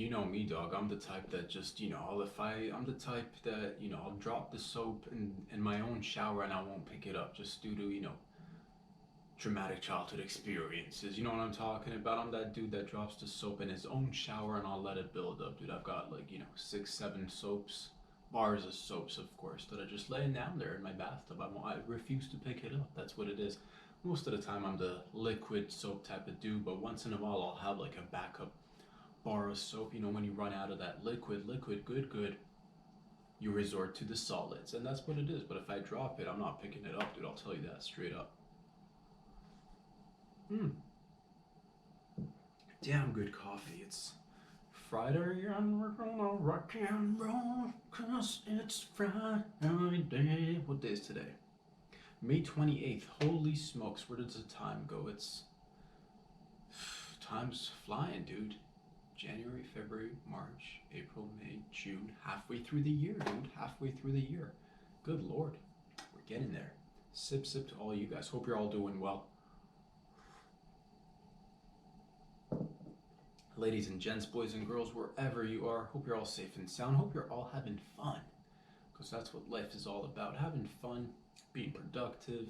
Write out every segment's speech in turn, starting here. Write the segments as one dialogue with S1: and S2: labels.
S1: You know me, dog. I'm the type that just, I'm the type that, I'll drop the soap in my own shower and I won't pick it up just due to, traumatic childhood experiences. You know what I'm talking about? I'm that dude that drops the soap in his own shower and I'll let it build up, dude. I've got like, 6, 7 soaps, bars of soaps, of course, that are just laying down there in my bathtub. I refuse to pick it up. That's what it is. Most of the time, I'm the liquid soap type of dude, but once in a while, I'll have like a backup bar of soap. When you run out of that liquid, good, you resort to the solids, and that's what it is. But if I drop it, I'm not picking it up, dude. I'll tell you that straight up. Damn good coffee. It's Friday and we're gonna rock and roll, cause it's Friday. What day is today? May 28th. Holy smokes, where does the time go? Time's flying, dude. January, February, March, April, May, June. Halfway through the year, dude. Halfway through the year. Good Lord. We're getting there. Sip to all you guys. Hope you're all doing well. Ladies and gents, boys and girls, wherever you are, hope you're all safe and sound. Hope you're all having fun. Because that's what life is all about. Having fun, being productive,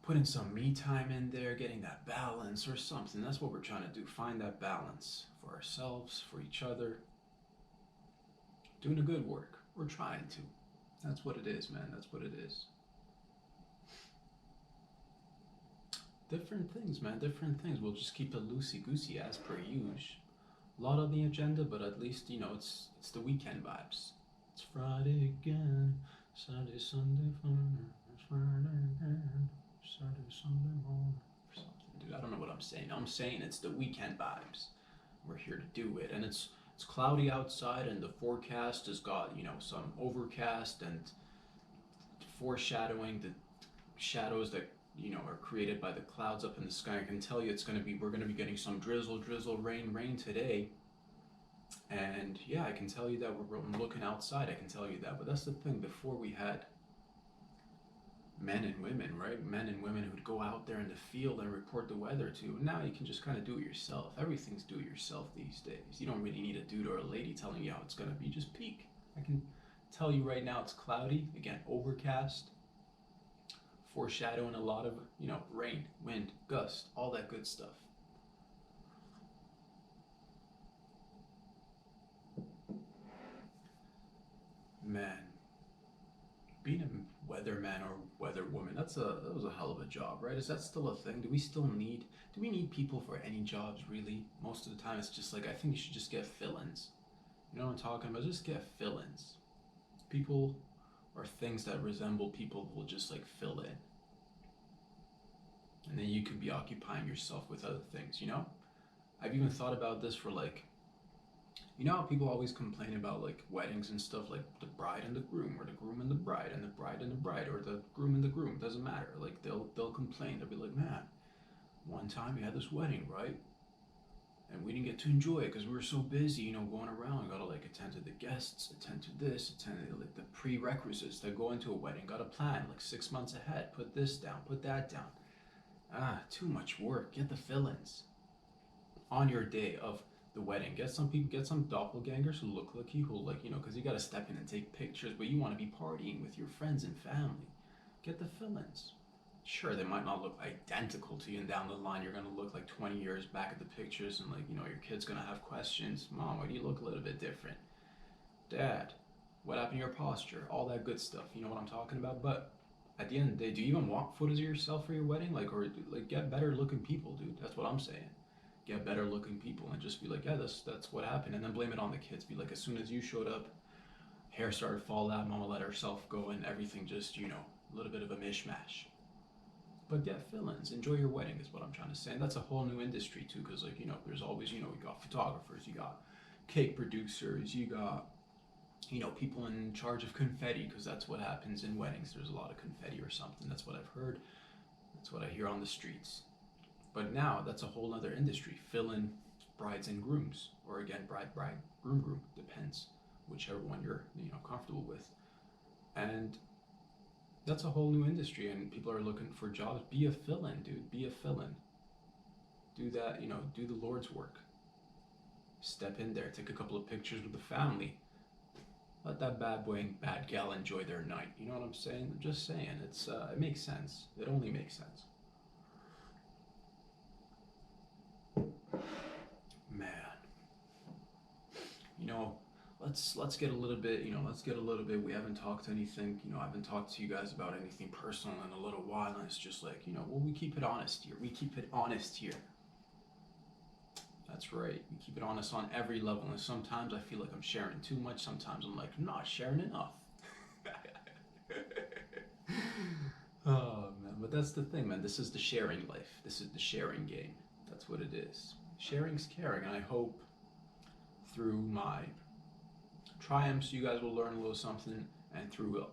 S1: putting some me time in there, getting that balance or something. That's what we're trying to do. Find that balance for ourselves, for each other. Doing the good work. We're trying to. That's what it is, man. That's what it is. Different things, man. Different things. We'll just keep it loosey-goosey as per usual. A lot on the agenda, but at least, it's the weekend vibes. It's Friday again. Saturday, Sunday, fun. It's Friday again. Saturday, Sunday morning. Or something, dude. I don't know what I'm saying. I'm saying it's the weekend vibes. We're here to do it. And it's cloudy outside, and the forecast has got, some overcast and foreshadowing the shadows that are created by the clouds up in the sky. I can tell you we're gonna be getting some drizzle, rain today. And yeah, I can tell you that we're looking outside, I can tell you that. But that's the thing, before we had men and women, right? Men and women who'd go out there in the field and report the weather to. Now you can just kind of do it yourself. Everything's do it yourself these days. You don't really need a dude or a lady telling you how it's gonna be, just peek. I can tell you right now it's cloudy, again, overcast, foreshadowing a lot of, rain, wind, gust, all that good stuff. Man, being a weatherman or weatherwoman, that was a hell of a job, right? Is that still a thing? Do we need people for any jobs, really? Most of the time, it's just like, I think you should just get fill-ins. You know what I'm talking about? Just get fill-ins. People or things that resemble people will just like fill in. And then you could be occupying yourself with other things, I've even thought about this for like, how people always complain about like weddings and stuff, like the bride and the groom, or the groom and the bride, and the bride and the bride, or the groom and the groom, doesn't matter. Like they'll complain. They'll be like, man, one time we had this wedding, right? And we didn't get to enjoy it because we were so busy, going around. Gotta like attend to the guests, attend to this, attend to like the prerequisites that go into a wedding. Gotta plan like 6 months ahead. Put this down, put that down. Too much work. Get the fill-ins on your day of the wedding. Get some doppelgangers who look like you, because you gotta step in and take pictures, but you want to be partying with your friends and family. Get the fill-ins. Sure, they might not look identical to you, and down the line you're gonna look like 20 years back at the pictures, and your kid's gonna have questions. Mom, why do you look a little bit different? Dad, what happened to your posture? All that good stuff. You know what I'm talking about? But at the end of the day, do you even want footage of yourself for your wedding? Or get better looking people, dude. That's what I'm saying. Get better looking people and just be like, yeah, that's what happened. And then blame it on the kids. Be like, as soon as you showed up, hair started falling out, mama let herself go, and everything just, a little bit of a mishmash. But yeah, fill-ins. Enjoy your wedding is what I'm trying to say. And that's a whole new industry too, because there's always, you got photographers, you got cake producers, you got people in charge of confetti, because that's what happens in weddings. There's a lot of confetti or something. That's what I've heard. That's what I hear on the streets. But now that's a whole other industry. Fill in brides and grooms, or again, bride, groom, depends whichever one you're comfortable with. And that's a whole new industry, and people are looking for jobs. Be a fill-in, dude. Be a fill-in. Do that. Do the Lord's work. Step in there, take a couple of pictures with the family. Let that bad boy and bad gal enjoy their night. You know what I'm saying? I'm just saying. It makes sense. It only makes sense. Man, you know, let's get a little bit. Let's get a little bit. We haven't talked anything. I haven't talked to you guys about anything personal in a little while, and it's just like, well, we keep it honest here. We keep it honest here. That's right. We keep it honest on every level, and sometimes I feel like I'm sharing too much. Sometimes I'm like, not sharing enough. Oh man, but that's the thing, man. This is the sharing life. This is the sharing game. That's what it is. Sharing's caring, and I hope through my triumphs you guys will learn a little something, and through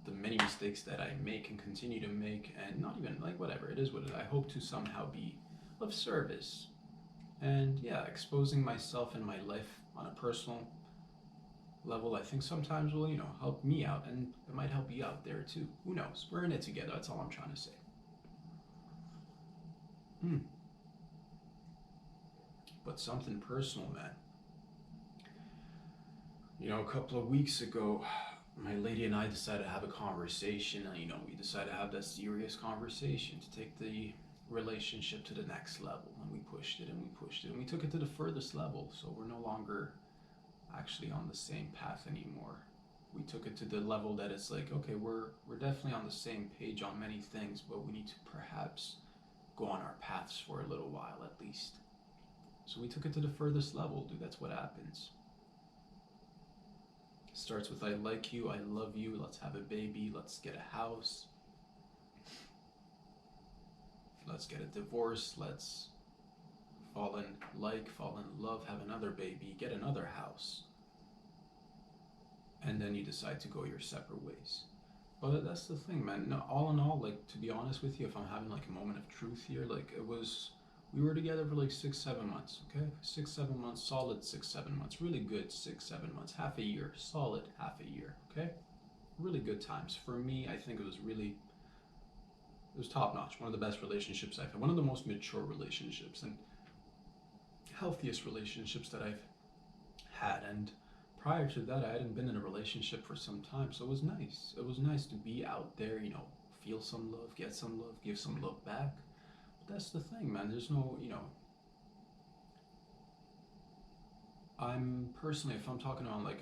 S1: the many mistakes that I make and continue to make, and not even like whatever it is, I hope to somehow be of service. And yeah, exposing myself and my life on a personal level, I think sometimes will, help me out, and it might help you out there too. Who knows? We're in it together. That's all I'm trying to say. But something personal, man. A couple of weeks ago, my lady and I decided to have a conversation, and we decided to have that serious conversation to take the relationship to the next level, and we pushed it and we pushed it and we took it to the furthest level. So we're no longer actually on the same path anymore. We took it to the level that it's like, okay, we're definitely on the same page on many things, but we need to perhaps go on our paths for a little while at least. So we took it to the furthest level, dude. That's what happens. It starts with I like you, I love you, let's have a baby, let's get a house, let's get a divorce, let's fall in love, have another baby, get another house. And then you decide to go your separate ways. But that's the thing, man. No, all in all, like, to be honest with you, if I'm having like a moment of truth here, like we were together for like 6-7 months, okay? 6-7 months, solid 6-7 months, really good 6-7 months, half a year, solid half a year, okay? Really good times. For me, I think it was top notch. One of the best relationships I've had, one of the most mature relationships and healthiest relationships that I've had. And prior to that, I hadn't been in a relationship for some time, so it was nice. It was nice to be out there, feel some love, get some love, give some love back. But that's the thing, man. There's no, I'm personally, if I'm talking about like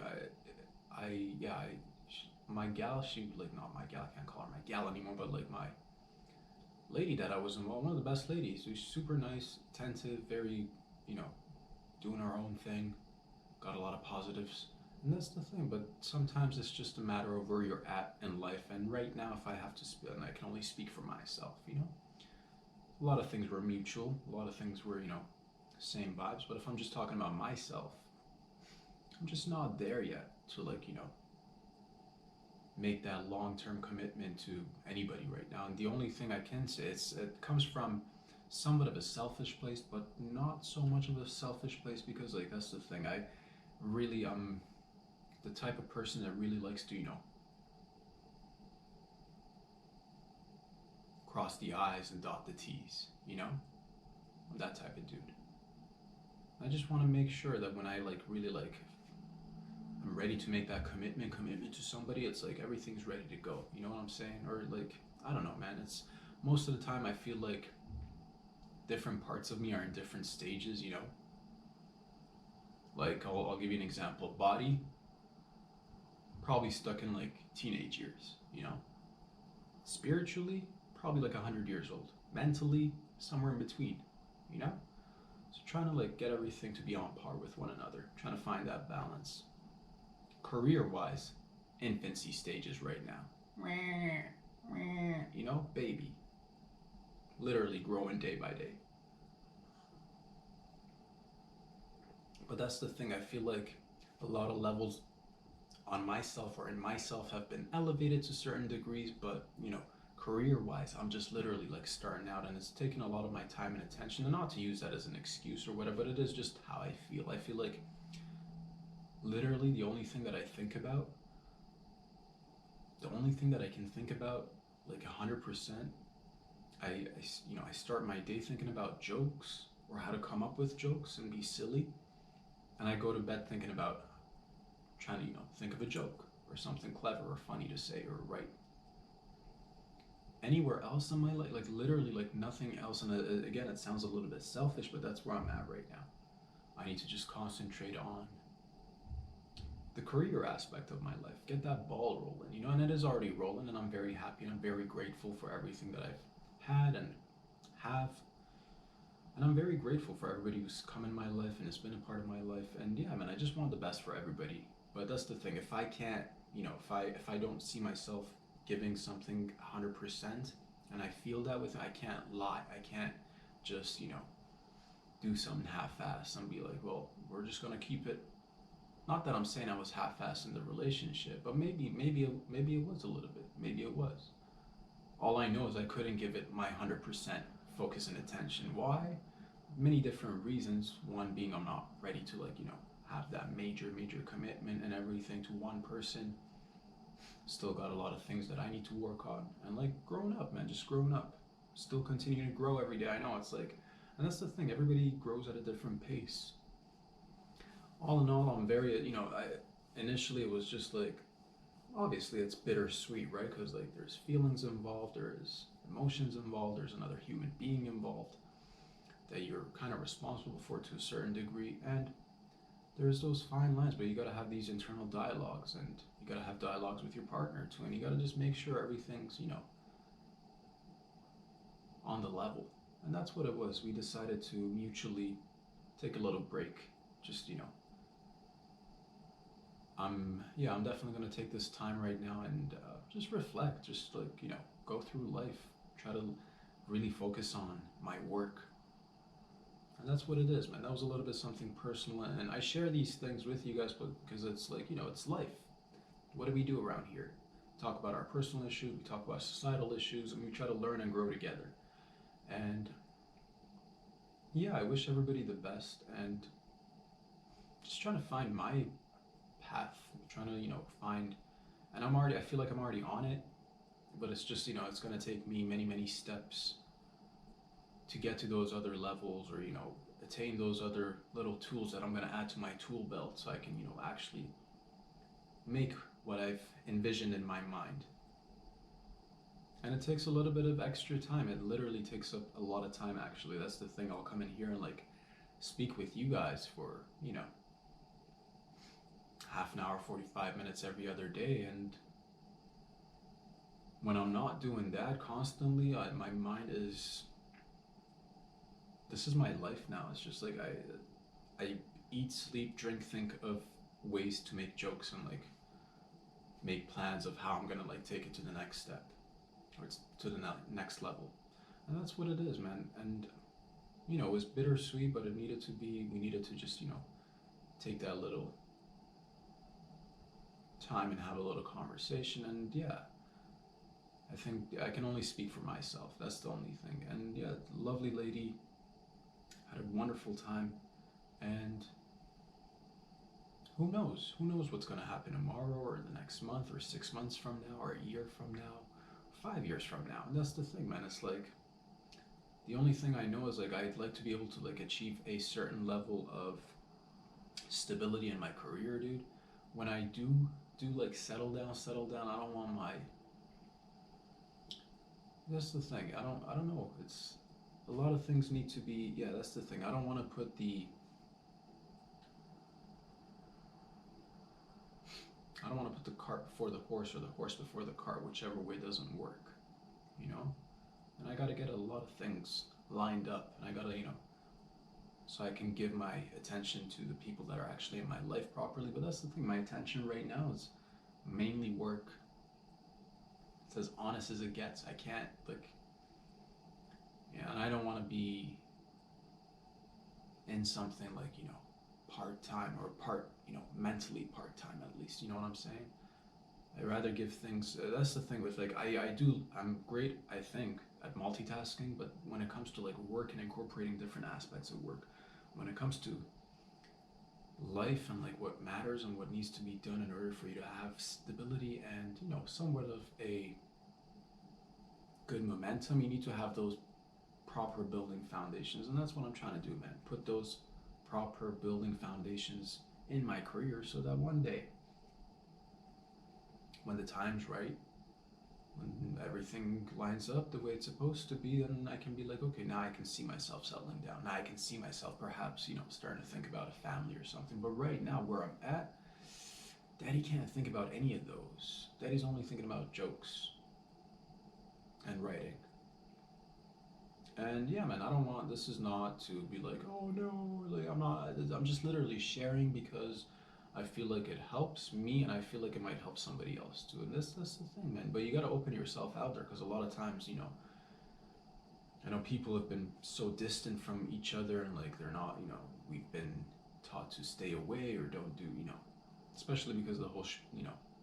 S1: my gal, she like not my gal, I can't call her my gal anymore, but like my lady that I was involved, one of the best ladies. She was super nice, attentive, very, doing her own thing, got a lot of positives. And that's the thing, but sometimes it's just a matter of where you're at in life. And right now, if I have to speak, and I can only speak for myself, a lot of things were mutual, a lot of things were, same vibes. But if I'm just talking about myself, I'm just not there yet to like, make that long-term commitment to anybody right now. And the only thing I can say is it comes from somewhat of a selfish place, but not so much of a selfish place, because like that's the thing. I really the type of person that really likes to, cross the I's and dot the T's, I'm that type of dude. I just want to make sure that when I like really like I'm ready to make that commitment to somebody, it's like everything's ready to go. You know what I'm saying? Or like, I don't know, man. It's most of the time I feel like different parts of me are in different stages, Like I'll give you an example. Body, probably stuck in like teenage years, Spiritually, probably like 100 years old. Mentally, somewhere in between, So trying to like get everything to be on par with one another, trying to find that balance. Career-wise, infancy stages right now. Baby. Literally growing day by day. But that's the thing, I feel like a lot of levels on myself or in myself have been elevated to certain degrees, but career-wise, I'm just literally like starting out, and it's taken a lot of my time and attention, and not to use that as an excuse or whatever, but it is just how I feel. I feel like literally the only thing that I think about, the only thing that I can think about like 100%, I start my day thinking about jokes or how to come up with jokes and be silly. and I go to bed thinking about trying to, think of a joke or something clever or funny to say or write. Anywhere else in my life, like literally, like nothing else. And again, it sounds a little bit selfish, but that's where I'm at right now. I need to just concentrate on the career aspect of my life, get that ball rolling, and it is already rolling, and I'm very happy and I'm very grateful for everything that I've had and have. And I'm very grateful for everybody who's come in my life and has been a part of my life. And yeah, man, I just want the best for everybody. But that's the thing. If I can't, if I don't see myself giving something 100%, and I feel that with it, I can't lie. I can't just, do something half-assed and be like, well, we're just gonna keep it. Not that I'm saying I was half-assed in the relationship, but maybe it was a little bit. Maybe it was. All I know is I couldn't give it my 100% focus and attention. Why? Many different reasons. One being I'm not ready to have that major commitment and everything to one person. Still got a lot of things that I need to work on. And growing up, man, just growing up. Still continuing to grow every day. I know it's and that's the thing, everybody grows at a different pace. All in all, I'm very, initially it was just obviously it's bittersweet, right? Because there's feelings involved, there's emotions involved, there's another human being involved that you're kind of responsible for to a certain degree, and there's those fine lines, but you got to have these internal dialogues, and you got to have dialogues with your partner too, and you got to just make sure everything's on the level. And that's what it was. We decided to mutually take a little break, just I'm definitely gonna take this time right now and just reflect, just go through life, try to really focus on my work, and that's what it is, man. That was a little bit something personal, and I share these things with you guys, but because it's it's life. What do we do around here? Talk about our personal issues, we talk about societal issues, and we try to learn and grow together. And yeah, I wish everybody the best, and just trying to find my path, trying to find, and I feel like I'm already on it, but it's just it's going to take me many steps to get to those other levels, or attain those other little tools that I'm going to add to my tool belt, so I can actually make what I've envisioned in my mind. And it takes a little bit of extra time. It literally takes up a lot of time, actually. That's the thing. I'll come in here and speak with you guys for half an hour, 45 minutes every other day, and when I'm not doing that constantly, my mind is, this is my life now. It's just I eat, sleep, drink, think of ways to make jokes and make plans of how I'm gonna take it to the next step, or to the next level. And that's what it is, man. And it was bittersweet, but it needed to be. We needed to just take that little time and have a little conversation. And yeah, I think I can only speak for myself. That's the only thing. And yeah, lovely lady, had a wonderful time, and who knows what's going to happen tomorrow, or the next month, or 6 months from now, or a year from now, 5 years from now. And that's the thing, man. It's the only thing I know is I'd like to be able to achieve a certain level of stability in my career, dude. When I do settle down, I don't want my, that's the thing. I don't know. It's a lot of things need to be, yeah, that's the thing. I don't want to put the cart before the horse, or the horse before the cart, whichever way doesn't work, And I got to get a lot of things lined up, and I got to, so I can give my attention to the people that are actually in my life properly. But that's the thing, my attention right now is mainly work. It's as honest as it gets. I can't, and I don't want to be in something part-time, or mentally part-time at least, you know what I'm saying? I'd rather give things, that's the thing with I'm great, I think, at multitasking, but when it comes to work and incorporating different aspects of work, when it comes to life and what matters and what needs to be done in order for you to have stability and somewhat of a good momentum, you need to have those proper building foundations. And that's what I'm trying to do, man. Put those proper building foundations in my career so that one day, when the time's right, when everything lines up the way it's supposed to be, then I can be like, okay, now I can see myself settling down. Now I can see myself perhaps, starting to think about a family or something. But right now, where I'm at, Daddy can't think about any of those. Daddy's only thinking about jokes and writing. And yeah, man, I don't want, this is not to be like, oh no, like I'm just literally sharing because I feel like it helps me and I feel like it might help somebody else too. And that's the thing, man. But you got to open yourself out there because a lot of times, I know people have been so distant from each other and like they're not, we've been taught to stay away or don't do, especially because of the whole,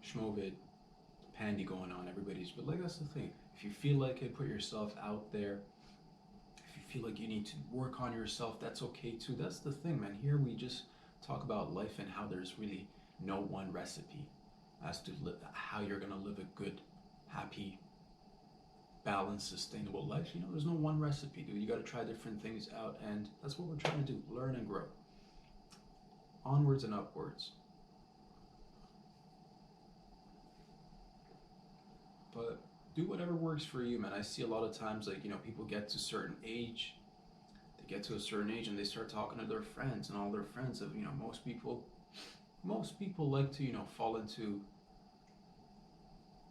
S1: schmovid pandy going on. But like, that's the thing. If you feel like it, put yourself out there. If you feel like you need to work on yourself, that's okay too. That's the thing, man. Here we just talk about life and how there's really no one recipe as to how you're going to live a good, happy, balanced, sustainable life. There's no one recipe, dude. You got to try different things out, and that's what we're trying to do. Learn and grow. Onwards and upwards. But do whatever works for you, man. I see a lot of times, like, people get to a certain age, and they start talking to their friends, and all their friends have, most people like to, fall into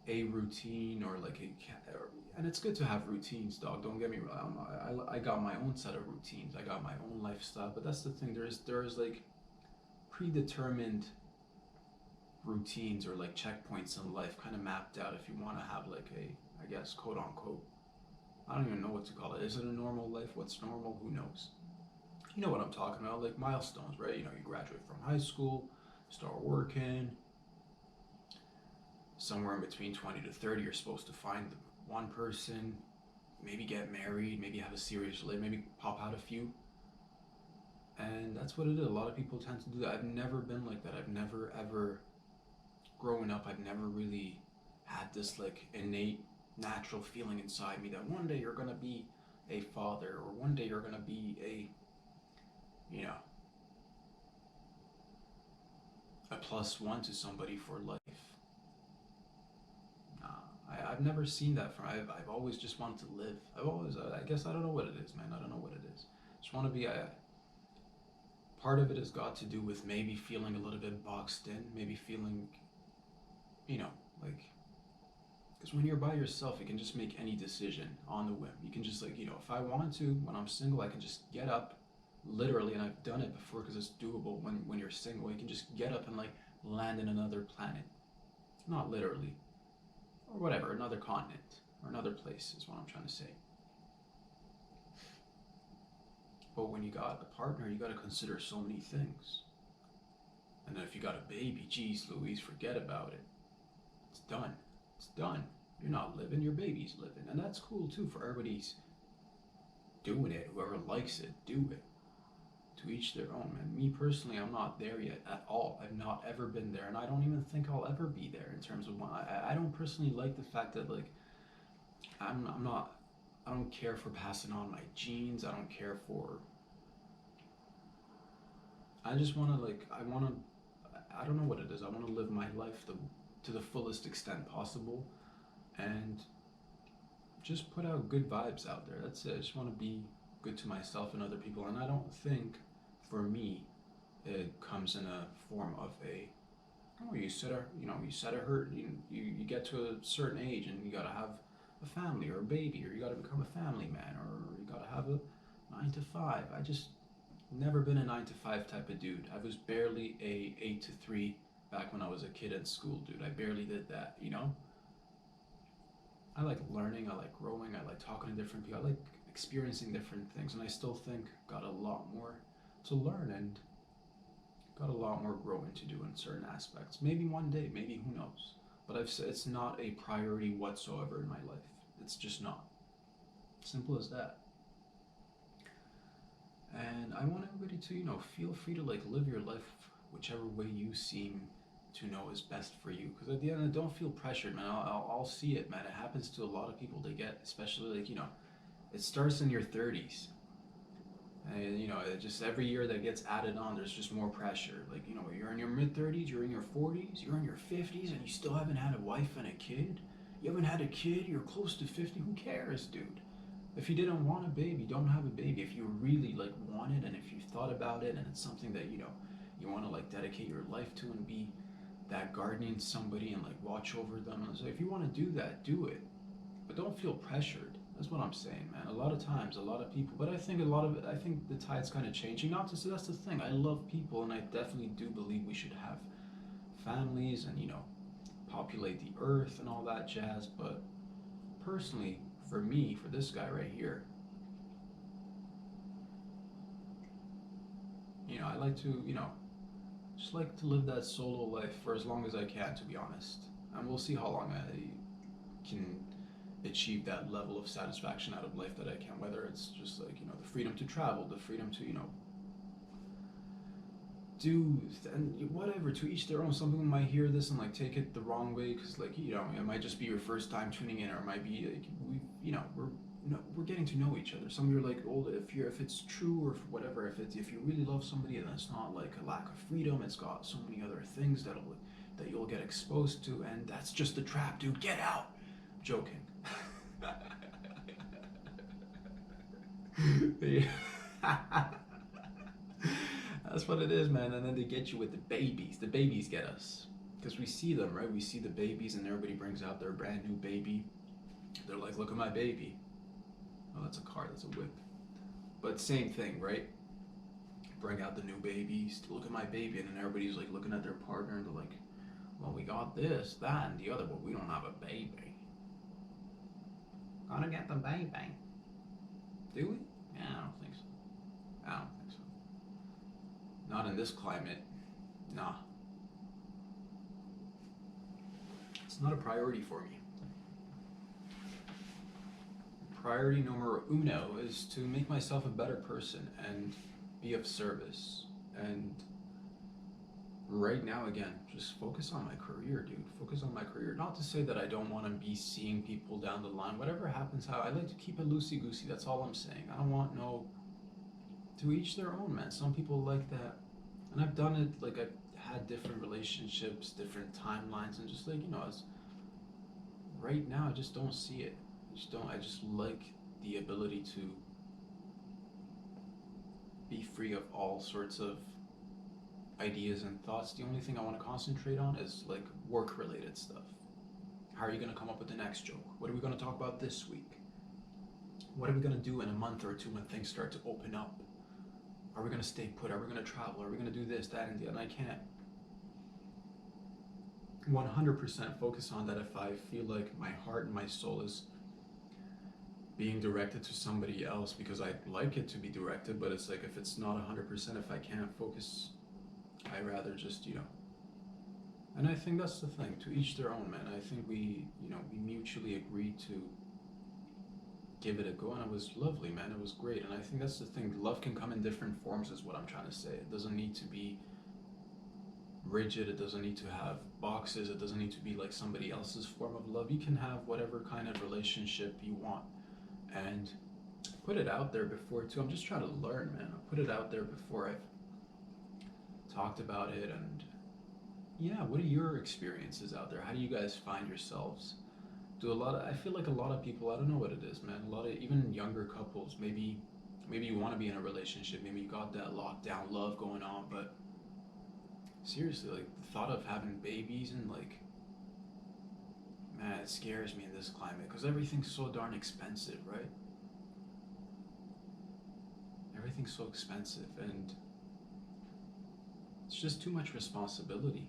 S1: a routine or like and it's good to have routines, dog. Don't get me wrong. I got my own set of routines. I got my own lifestyle. But that's the thing. There's like predetermined routines or like checkpoints in life kind of mapped out if you want to have like a, I guess, quote unquote, I don't even know what to call it. Is it a normal life? What's normal? Who knows? You know what I'm talking about, like milestones, right? You graduate from high school, start working. Somewhere in between 20 to 30, you're supposed to find one person, maybe get married, maybe have a serious relationship, maybe pop out a few. And that's what it is. A lot of people tend to do that. I've never been like that. I've never ever, growing up, I've never really had this like innate natural feeling inside me that one day you're gonna be a father or one day you're gonna be a +1 to somebody for life. I've never seen that from. I've always just wanted to live. I guess I don't know what it is, man. I don't know what it is. Just want to be. Part of it has got to do with maybe feeling a little bit boxed in, maybe feeling, like, because when you're by yourself, you can just make any decision on the whim. You can just like, if I want to, when I'm single, I can just get up, literally, and I've done it before because it's doable. When you're single, you can just get up and like land in another planet, not literally. Or whatever, another continent, or another place is what I'm trying to say. But when you got a partner, you got to consider so many things. And then if you got a baby, geez Louise, forget about it. It's done. It's done. You're not living, your baby's living. And that's cool too for everybody's doing it. Whoever likes it, do it. To each their own, man. Me personally, I'm not there yet at all. I've not ever been there, and I don't even think I'll ever be there in terms of I don't personally like the fact that like I don't care for passing on my genes. I don't care for. I just want to I don't know what it is. I want to live my life to the fullest extent possible, and just put out good vibes out there. That's it. I just want to be good to myself and other people, and I don't think for me it comes in a form of you get to a certain age and you got to have a family or a baby, or you got to become a family man, or you got to have a 9 to 5. I just never been a 9 to 5 type of dude. I was barely a 8 to 3 back when I was a kid at school, dude. I barely did that. I like learning, I like growing, I like talking to different people, I like experiencing different things, and I still think got a lot more to learn and got a lot more growing to do in certain aspects. Maybe one day, maybe, who knows. But I've said it's not a priority whatsoever in my life. It's just not. Simple as that. And I want everybody to, feel free to like live your life whichever way you seem to know is best for you. Because at the end, don't feel pressured, man. I'll see it, man. It happens to a lot of people. They get, especially like, it starts in your 30s. And it just every year that gets added on, there's just more pressure. Like, you're in your mid 30s, you're in your 40s, you're in your 50s, and you still haven't had a wife and a kid. You haven't had a kid, you're close to 50. Who cares, dude? If you didn't want a baby, don't have a baby. If you really like want it, and if you thought about it, and it's something that you want to like dedicate your life to and be that guardian somebody and like watch over them. And so if you want to do that, do it. But don't feel pressured. That's what I'm saying, man. A lot of times, a lot of people, but I think I think the tide's kind of changing. Not to say that's the thing. I love people, and I definitely do believe we should have families and populate the earth and all that jazz. But personally, for me, for this guy right here, I like to, just like to live that solo life for as long as I can, to be honest. And we'll see how long I can achieve that level of satisfaction out of life that I can, whether it's just like, the freedom to travel, the freedom to, do and whatever, to each their own. Some people might hear this and like take it the wrong way because like it might just be your first time tuning in, or it might be like we're getting to know each other. Some of you are like, oh, if it's true, or whatever, if you really love somebody, and it's not like a lack of freedom, it's got so many other things that you'll get exposed to, and that's just the trap, dude. Get out. Joking. That's what it is, man. And then they get you with the babies. The babies get us because we see them, right? We see the babies, and everybody brings out their brand new baby. They're like, look at my baby. Oh, that's a car. That's a whip. But same thing, right? Bring out the new babies. Look at my baby, and then everybody's like looking at their partner, and they're like, well, we got this, that, and the other, but we don't have a baby. Gotta get the baby. Do we? Yeah, I don't think so. I don't think so. Not in this climate. Nah. It's not a priority for me. Priority numero uno is to make myself a better person and be of service. And right now, again, just focus on my career, dude. Focus on my career. Not to say that I don't want to be seeing people down the line. Whatever happens, how I like to keep it loosey-goosey. That's all I'm saying. I don't want to each their own, man. Some people like that. And I've done it, like I've had different relationships, different timelines, and just like, as right now, I just don't see it. I just like the ability to be free of all sorts of ideas and thoughts. The only thing I want to concentrate on is like work related stuff. How are you going to come up with the next joke? What are we going to talk about this week? What are we going to do in a month or two when things start to open up? Are we going to stay put? Are we going to travel? Are we going to do this, that, and the other? And I can't 100% focus on that if I feel like my heart and my soul is being directed to somebody else, because I'd like it to be directed, but it's like if it's not 100%, if I can't focus, I rather just, and I think that's the thing, to each their own, man. I think we mutually agreed to give it a go, and it was lovely, man. It was great. And I think that's the thing, love can come in different forms, is what I'm trying to say. It doesn't need to be rigid, it doesn't need to have boxes, it doesn't need to be like somebody else's form of love. You can have whatever kind of relationship you want, and put it out there before too. I'm just trying to learn, man. I'll put it out there before I've talked about it. And yeah, what are your experiences out there? How do you guys find yourselves? I feel like a lot of people, I don't know what it is, man. A lot of even younger couples, maybe you want to be in a relationship, maybe you got that lockdown love going on, but seriously, like the thought of having babies and like, man, it scares me in this climate because everything's so darn expensive, right? Everything's so expensive, and it's just too much responsibility.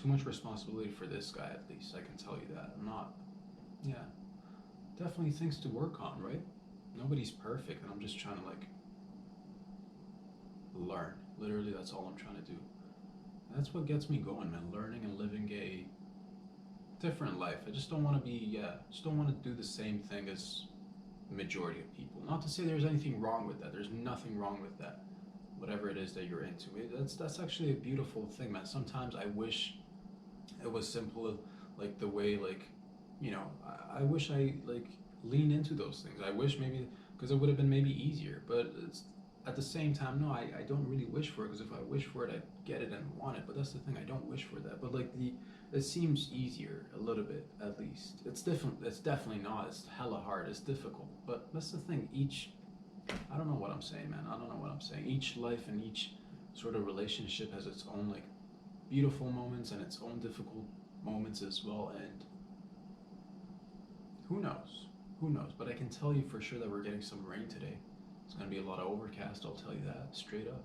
S1: Too much responsibility for this guy, at least. I can tell you that. Yeah, definitely things to work on, right? Nobody's perfect, and I'm just trying to like learn. Literally, that's all I'm trying to do. And that's what gets me going, man. Learning and living a different life. I just don't want to just don't want to do the same thing as the majority of people. Not to say there's anything wrong with that. There's nothing wrong with that. Whatever it is that you're into, that's actually a beautiful thing, man. Sometimes I wish it was simple, like the way, like, I wish I like lean into those things. I wish maybe, because it would have been maybe easier. But it's, at the same time, no, I don't really wish for it, because if I wish for it, I'd get it and want it. But that's the thing, I don't wish for that. But like it seems easier a little bit, at least. It's different. It's definitely not. It's hella hard. It's difficult. But that's the thing. I don't know what I'm saying, man. I don't know what I'm saying. Each life and each sort of relationship has its own like beautiful moments and its own difficult moments as well. And who knows? Who knows? But I can tell you for sure that we're getting some rain today. It's going to be a lot of overcast, I'll tell you that, straight up.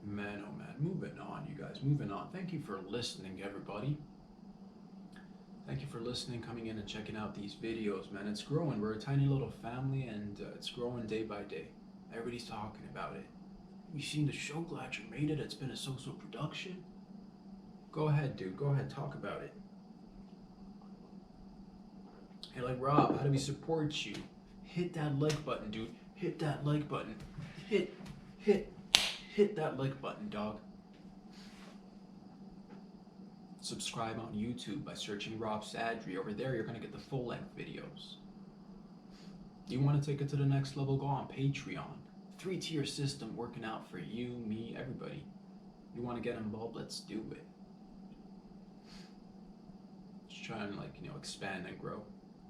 S1: Man, oh man, moving on, you guys, moving on. Thank you for listening, everybody. Thank you for listening, coming in and checking out these videos, man. It's growing. We're a tiny little family, and it's growing day by day. Everybody's talking about it. You seen the show Gladyamadeit? It's been a social production. Go ahead, dude. Go ahead, talk about it. Hey, like, Rob, how do we support you? Hit that like button, dude. Hit that like button. Hit that like button, dog. Subscribe on YouTube by searching Rob Sadri. Over there, you're going to get the full-length videos. You want to take it to the next level? Go on Patreon. 3-tier system working out for you, me, everybody. You want to get involved? Let's do it. Just trying to, like, expand and grow.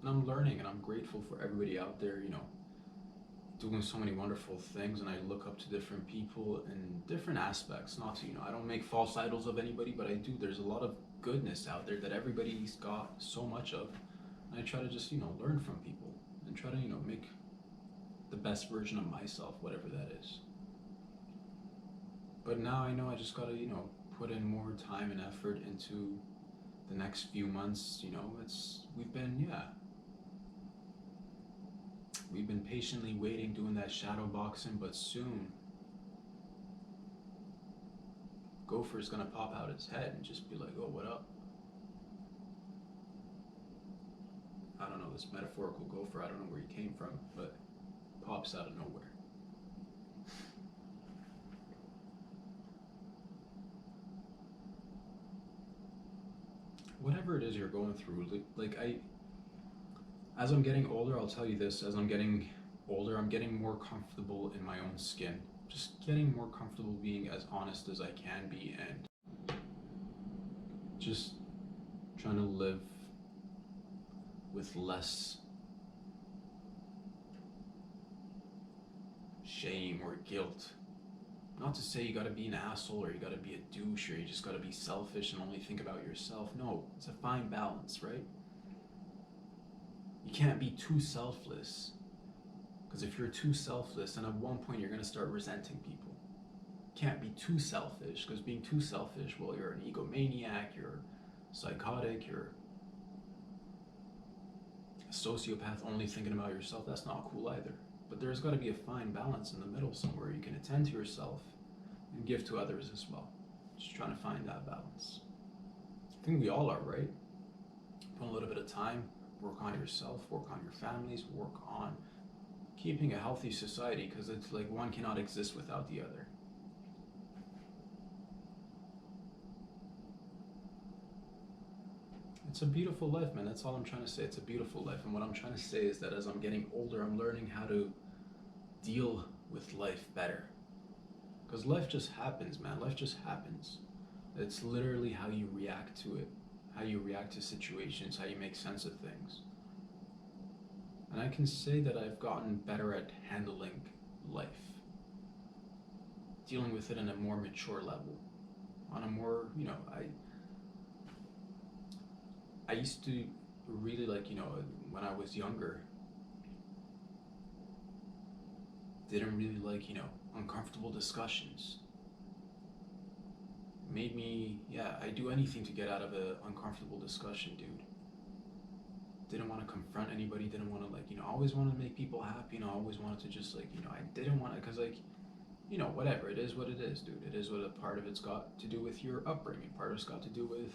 S1: And I'm learning, and I'm grateful for everybody out there, doing so many wonderful things. And I look up to different people in different aspects. Not to, I don't make false idols of anybody, but I do. There's a lot of goodness out there that everybody's got so much of. And I try to just, learn from people and try to, make the best version of myself, whatever that is. But now I know I just gotta, put in more time and effort into the next few months. We've been patiently waiting, doing that shadow boxing, but soon Gopher's gonna pop out his head and just be like, oh, what up? I don't know, this metaphorical gopher, I don't know where he came from, but pops out of nowhere. Whatever it is you're going through, as I'm getting older, I'll tell you this, as I'm getting older, I'm getting more comfortable in my own skin. Just getting more comfortable being as honest as I can be, and just trying to live with less shame or guilt. Not to say you gotta be an asshole or you gotta be a douche or you just gotta be selfish and only think about yourself. No, it's a fine balance, right? You can't be too selfless, because if you're too selfless, then at one point you're going to start resenting people. You can't be too selfish, because being too selfish, well, you're an egomaniac, you're psychotic, you're a sociopath only thinking about yourself. That's not cool either. But there's got to be a fine balance in the middle somewhere. You can attend to yourself and give to others as well. Just trying to find that balance. I think we all are, right? Put a little bit of time. Work on yourself, work on your families, work on keeping a healthy society, because it's like one cannot exist without the other. It's a beautiful life, man. That's all I'm trying to say. It's a beautiful life. And what I'm trying to say is that as I'm getting older, I'm learning how to deal with life better. Because life just happens, man. Life just happens. It's literally how you react to it. How you react to situations, how you make sense of things. And I can say that I've gotten better at handling life, dealing with it in a more mature level, on a more, I used to really when I was younger, didn't really like, uncomfortable discussions. Made me, I'd do anything to get out of an uncomfortable discussion, dude. Didn't want to confront anybody, didn't want to, always wanted to make people happy, always wanted to just, I didn't want to, because, whatever, it is what it is, dude. It is what a part of it's got to do with your upbringing, part of it's got to do with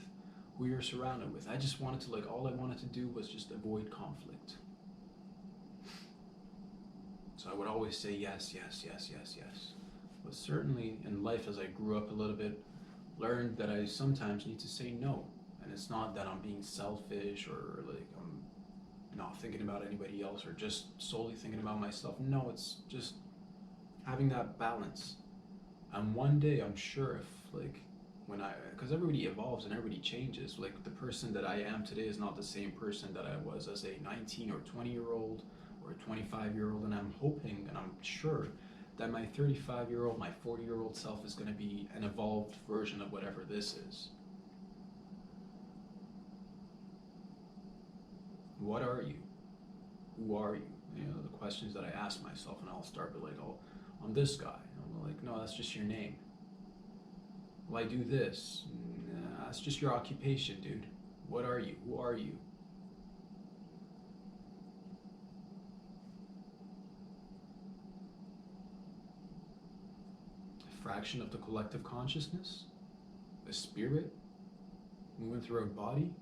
S1: who you're surrounded with. I just wanted to, all I wanted to do was just avoid conflict. So I would always say yes, yes, yes, yes, yes. But certainly in life, as I grew up a little bit, learned that I sometimes need to say no. And it's not that I'm being selfish or like I'm not thinking about anybody else or just solely thinking about myself. No, it's just having that balance. And one day I'm sure if like because everybody evolves and everybody changes. Like the person that I am today is not the same person that I was as a 19 or 20-year-old or a 25-year-old. And I'm hoping and I'm sure that my 35-year-old, my 40-year-old self is going to be an evolved version of whatever this is. What are you? Who are you? You know, the questions that I ask myself, and I'll start with like, oh, I'm this guy. And I'm like, no, that's just your name. Well, I do this. Nah, that's just your occupation, dude. What are you? Who are you? A fraction of the collective consciousness? A spirit? Moving through a body?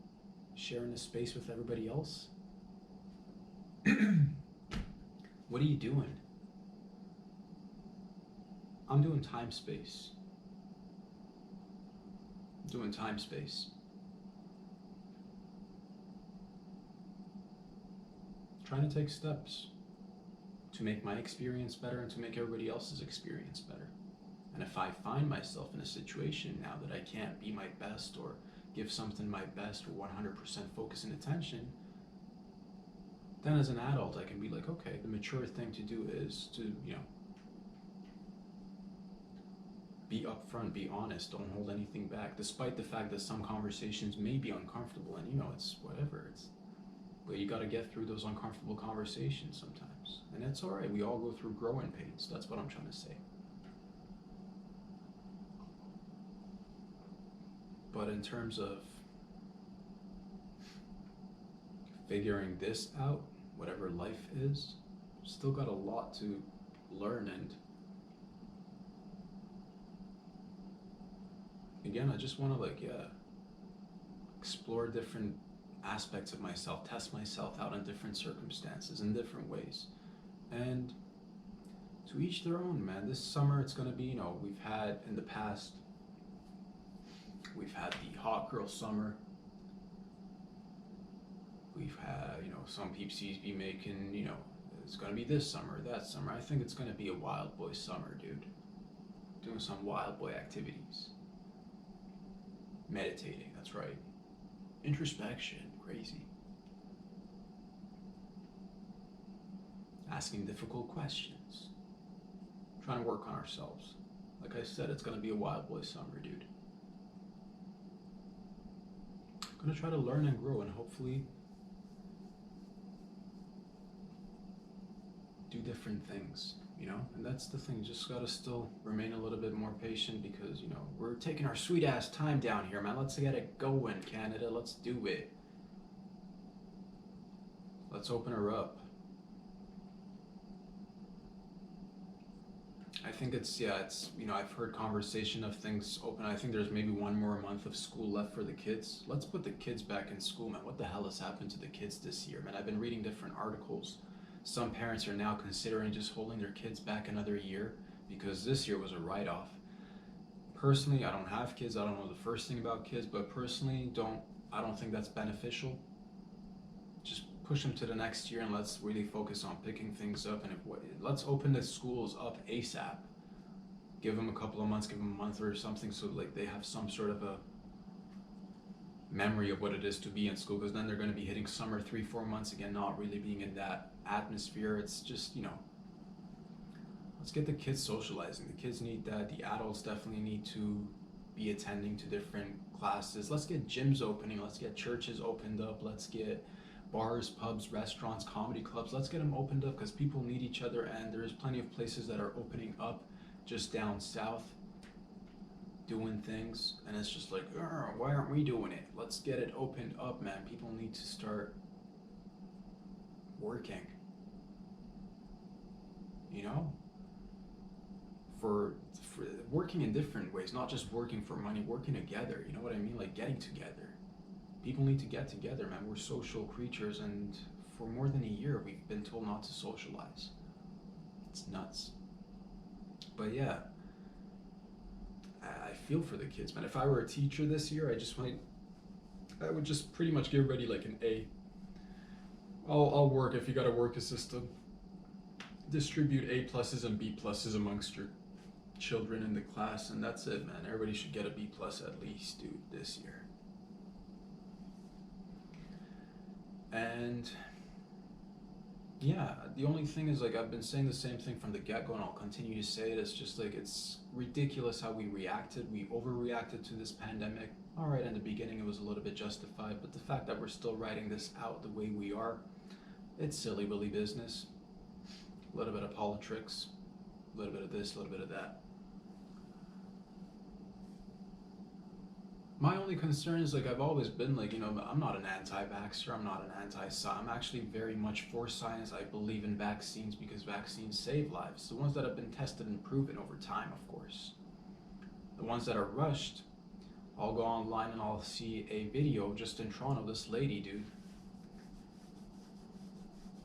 S1: Sharing a space with everybody else? What are you doing? I'm doing Timespace. Doing Timespace. Trying to take steps to make my experience better and to make everybody else's experience better. And if I find myself in a situation now that I can't be my best or give something my best or 100% focus and attention, then as an adult I can be like, okay, the mature thing to do is to, be upfront, be honest, don't hold anything back, despite the fact that some conversations may be uncomfortable and it's whatever, but you got to get through those uncomfortable conversations sometimes. And it's all right, we all go through growing pains. That's what I'm trying to say. But in terms of figuring this out, whatever life is, still got a lot to learn. And again, I just want to explore different aspects of myself, test myself out in different circumstances, in different ways. And to each their own, man. This summer it's going to be, we've had in the past, we've had the hot girl summer. We've had, some peepsies be making, it's going to be this summer, that summer. I think it's going to be a wild boy summer, dude. Doing some wild boy activities. Meditating, that's right. Introspection, crazy. Asking difficult questions. Trying to work on ourselves. Like I said, it's going to be a wild boy summer, dude. I'm going to try to learn and grow and hopefully do different things, and that's the thing. Just gotta still remain a little bit more patient because, we're taking our sweet ass time down here, man. Let's get it going, Canada. Let's do it. Let's open her up. I think it's I've heard conversation of things open. I think there's maybe one more month of school left for the kids. Let's put the kids back in school, man. What the hell has happened to the kids this year, man? I've been reading different articles. Some parents are now considering just holding their kids back another year because this year was a write-off. Personally, I don't have kids. I don't know the first thing about kids, but personally, I don't think that's beneficial. Just push them to the next year and let's really focus on picking things up. And let's open the schools up ASAP. Give them a couple of months, give them a month or something, so they have some sort of a memory of what it is to be in school, because then they're going to be hitting summer 3-4 months again, not really being in that atmosphere. It's just, let's get the kids socializing. The kids need that. The adults definitely need to be attending to different classes. Let's get gyms opening. Let's get churches opened up. Let's get bars, pubs, restaurants, comedy clubs. Let's get them opened up because people need each other, and there's plenty of places that are opening up just down south doing things, and it's just like, why aren't we doing it? Let's get it opened up, man. People need to start working, for working in different ways, not just working for money, working together, you know what I mean? Like getting together. People need to get together, man. We're social creatures, and for more than a year we've been told not to socialize. It's nuts. But yeah, I feel for the kids, man. If I were a teacher this year, I just might I would just pretty much give everybody like an A. I'll work if you gotta work a system. Distribute A pluses and B pluses amongst your children in the class, and that's it, man. Everybody should get a B plus at least, dude, this year. And yeah, the only thing is, like, I've been saying the same thing from the get-go, and I'll continue to say it. It's just like, it's ridiculous how we reacted. We overreacted to this pandemic. All right, in the beginning it was a little bit justified, but the fact that we're still writing this out the way we are, it's silly willy business. A little bit of politics, a little bit of this, a little bit of that. My only concern is, like, I've always been like, I'm not an anti-vaxxer, I'm not an anti-science. I'm actually very much for science. I believe in vaccines because vaccines save lives. The ones that have been tested and proven over time, of course. The ones that are rushed, I'll go online and I'll see a video just in Toronto, this lady, dude.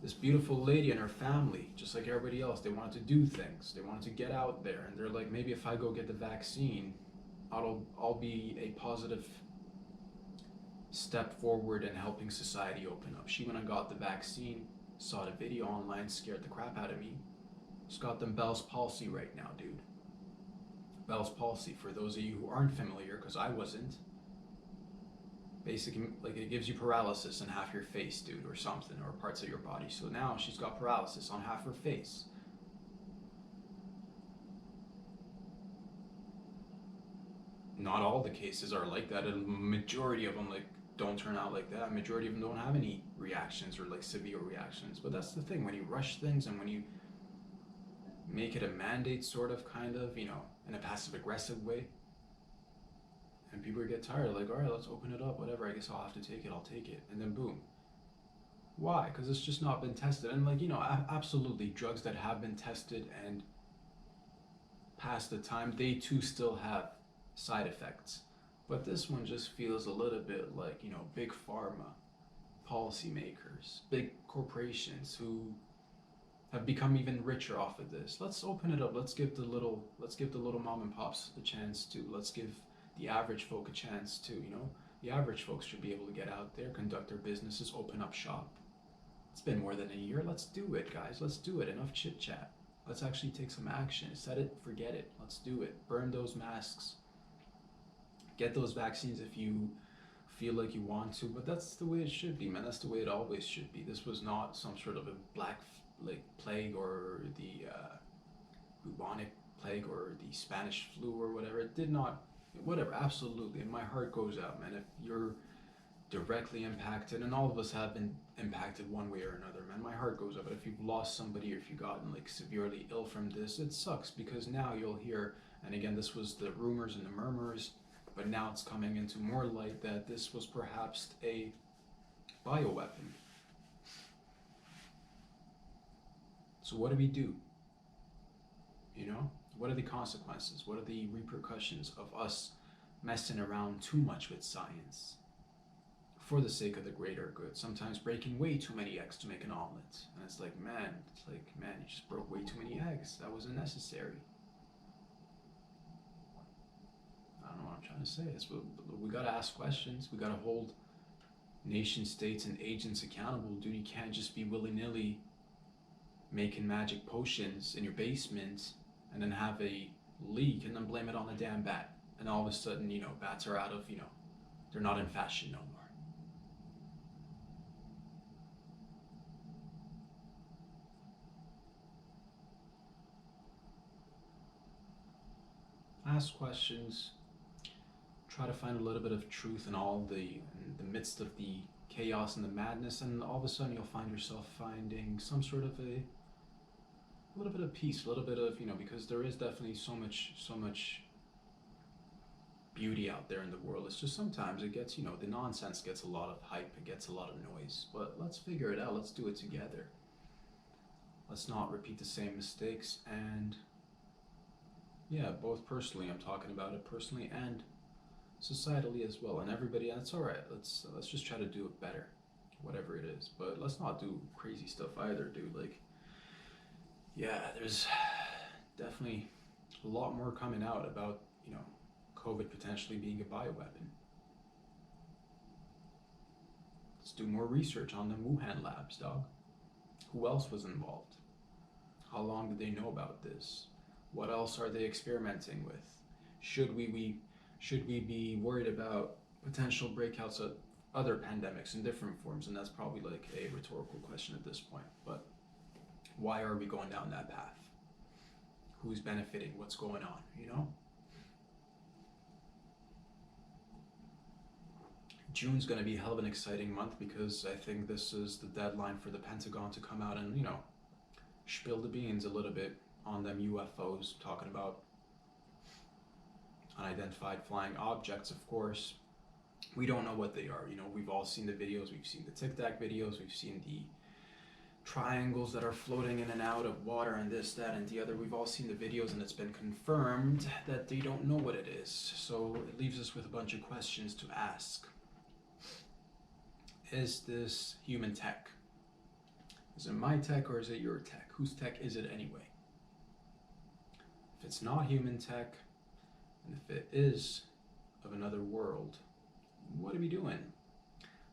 S1: This beautiful lady and her family, just like everybody else, they wanted to do things. They wanted to get out there, and they're like, maybe if I go get the vaccine, I'll be a positive step forward in helping society open up. She went and got the vaccine, saw the video online, scared the crap out of me. She's got them Bell's palsy right now, dude. Bell's palsy, for those of you who aren't familiar, because I wasn't, basically, like, it gives you paralysis in half your face, dude, or something, or parts of your body. So now she's got paralysis on half her face. Not all the cases are like that. A majority of them, like, don't turn out like that. A majority of them don't have any reactions or, like, severe reactions. But that's the thing, when you rush things and when you make it a mandate, sort of, kind of, in a passive aggressive way, and people get tired, like, all right, let's open it up, whatever, I guess I'll have to take it, I'll take it, and then boom. Why? Because it's just not been tested. And, like, absolutely, drugs that have been tested and past the time, they too still have side effects. But this one just feels a little bit like, big pharma, policymakers, big corporations who have become even richer off of this. Let's open it up. Let's give the little mom and pops a chance to. Let's give the average folk a chance to, the average folks should be able to get out there, conduct their businesses, open up shop. It's been more than a year. Let's do it, guys. Let's do it. Enough chit chat. Let's actually take some action. Set it, forget it. Let's do it. Burn those masks. Get those vaccines if you feel like you want to, but that's the way it should be, man. That's the way it always should be. This was not some sort of a black plague or the bubonic plague or the Spanish flu or whatever. It did not, whatever, absolutely. And my heart goes out, man. If you're directly impacted, and all of us have been impacted one way or another, man, my heart goes out. But if you've lost somebody or if you've gotten, like, severely ill from this, it sucks, because now you'll hear, and again, this was the rumors and the murmurs, but now it's coming into more light that this was perhaps a bioweapon. So what do we do? What are the consequences? What are the repercussions of us messing around too much with science for the sake of the greater good? Sometimes breaking way too many eggs to make an omelet. And it's like, man, you just broke way too many eggs. That wasn't necessary. I don't know what I'm trying to say. We gotta ask questions. We gotta hold nation states and agents accountable. Dude, you can't just be willy-nilly making magic potions in your basement and then have a leak and then blame it on the damn bat. And all of a sudden, bats are out of, they're not in fashion no more. Ask questions. Try to find a little bit of truth in the midst of the chaos and the madness, and all of a sudden you'll find yourself finding some sort of a little bit of peace, a little bit of, because there is definitely so much beauty out there in the world. It's just sometimes it gets, the nonsense gets a lot of hype, it gets a lot of noise, but let's figure it out. Let's do it together. Let's not repeat the same mistakes. And yeah, both personally, I'm talking about it personally, and societally as well, and everybody. That's all right. Let's just try to do it better, whatever it is. But let's not do crazy stuff either, dude. Like, yeah, there's definitely a lot more coming out about, COVID potentially being a bioweapon. Let's do more research on the Wuhan labs, dog. Who else was involved? How long did they know about this? What else are they experimenting with? Should we be worried about potential breakouts of other pandemics in different forms? And that's probably like a rhetorical question at this point. But why are we going down that path? Who's benefiting? What's going on? You know? June's going to be a hell of an exciting month because I think this is the deadline for the Pentagon to come out and, you know, spill the beans a little bit on them UFOs, talking about unidentified flying objects, of course. We don't know what they are. You know, we've all seen the videos, we've seen the Tic Tac videos, we've seen the triangles that are floating in and out of water and this, that, and the other. We've all seen the videos and it's been confirmed that they don't know what it is. So it leaves us with a bunch of questions to ask. Is this human tech? Is it my tech or is it your tech? Whose tech is it anyway? If it's not human tech, and if it is of another world, what are we doing?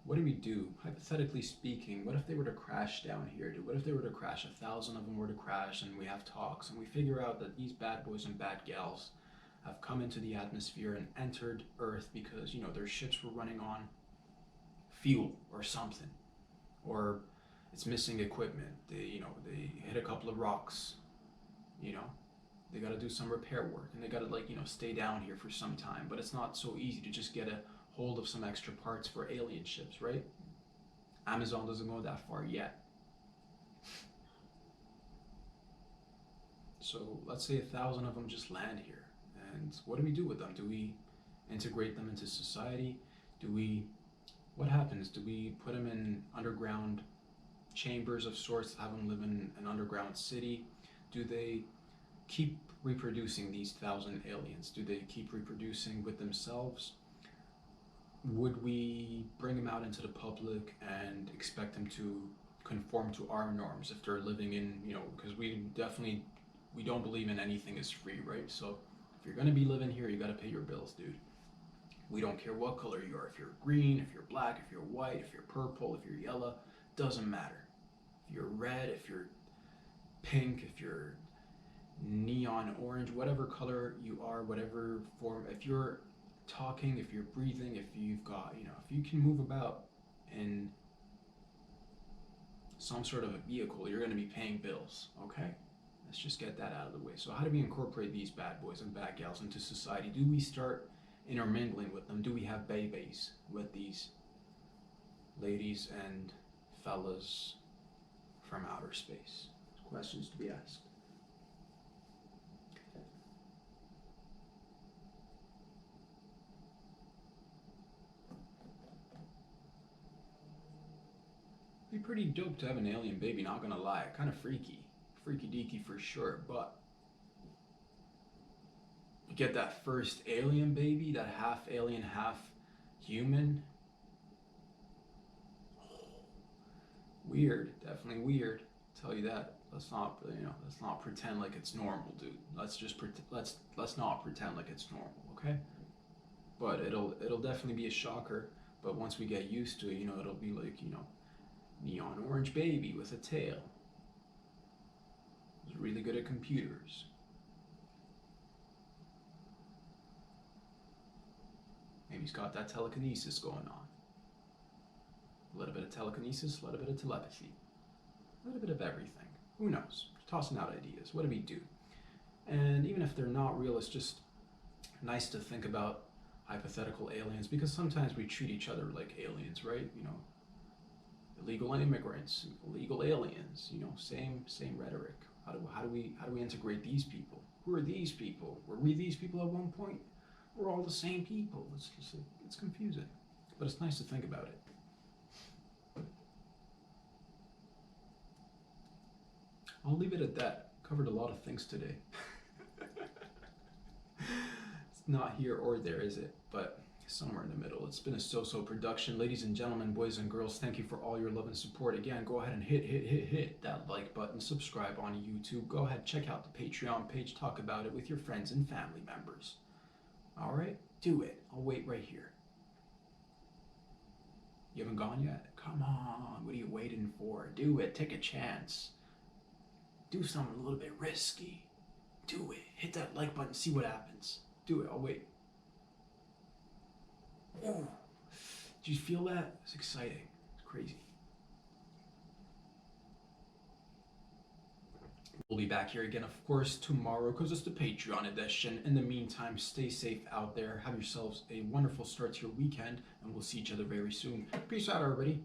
S1: What do we do? Hypothetically speaking, what if they were to crash down here? What if they were to crash, 1,000 of them were to crash, and we have talks, and we figure out that these bad boys and bad gals have come into the atmosphere and entered Earth because, you know, their ships were running on fuel or something, or it's missing equipment. They hit a couple of rocks, you know, they got to do some repair work, and they got to, like, you know, stay down here for some time. But it's not so easy to just get a hold of some extra parts for alien ships, right? Amazon doesn't go that far yet. So let's say 1,000 of them just land here, and what do we do with them? Do we integrate them into society? What happens? Do we put them in underground chambers of sorts, have them live in an underground city? Do they keep reproducing these 1,000 aliens? Do they keep reproducing with themselves? Would we bring them out into the public and expect them to conform to our norms if they're living in, you know, because we don't believe in anything is free, right? So if you're going to be living here, you got to pay your bills, dude. We don't care what color you are. If you're green, if you're black, if you're white, if you're purple, if you're yellow, doesn't matter. If you're red, if you're pink, if you're neon orange, whatever color you are, whatever form, if you're talking, if you're breathing, if you've got, you know, if you can move about in some sort of a vehicle, you're going to be paying bills, okay? Let's just get that out of the way. So how do we incorporate these bad boys and bad gals into society? Do we start intermingling with them? Do we have babies with these ladies and fellas from outer space? Questions to be asked. Be pretty dope to have an alien baby, not gonna lie. Kind of freaky deaky for sure, but you get that first alien baby, that half alien, half human. Weird, definitely weird. I'll tell you that. Let's not pretend like it's normal, dude. Let's not pretend like it's normal, okay? But it'll definitely be a shocker. But once we get used to it, you know, it'll be like, you know, neon orange baby with a tail. He's really good at computers. Maybe he's got that telekinesis going on. A little bit of telekinesis, a little bit of telepathy, a little bit of everything. Who knows? Tossing out ideas. What do we do? And even if they're not real, it's just nice to think about hypothetical aliens, because sometimes we treat each other like aliens, right? You know, illegal immigrants, illegal aliens. You know, same rhetoric. How do we integrate these people? Who are these people? Were we these people at one point? We're all the same people. It's confusing, but it's nice to think about it. I'll leave it at that. Covered a lot of things today. It's not here or there, is it? But somewhere in the middle. It's been a so-so production. Ladies and gentlemen, boys and girls, thank you for all your love and support. Again, go ahead and hit that like button, subscribe on YouTube. Go ahead, check out the Patreon page, talk about it with your friends and family members. All right, do it. I'll wait right here. You haven't gone yet? Come on, what are you waiting for? Do it, take a chance. Do something a little bit risky. Do it. Hit that like button, see what happens. Do it, I'll wait. Ooh. Did you feel that? It's exciting. It's crazy. We'll be back here again, of course, tomorrow because it's the Patreon edition. In the meantime, stay safe out there. Have yourselves a wonderful start to your weekend, and we'll see each other very soon. Peace out, everybody.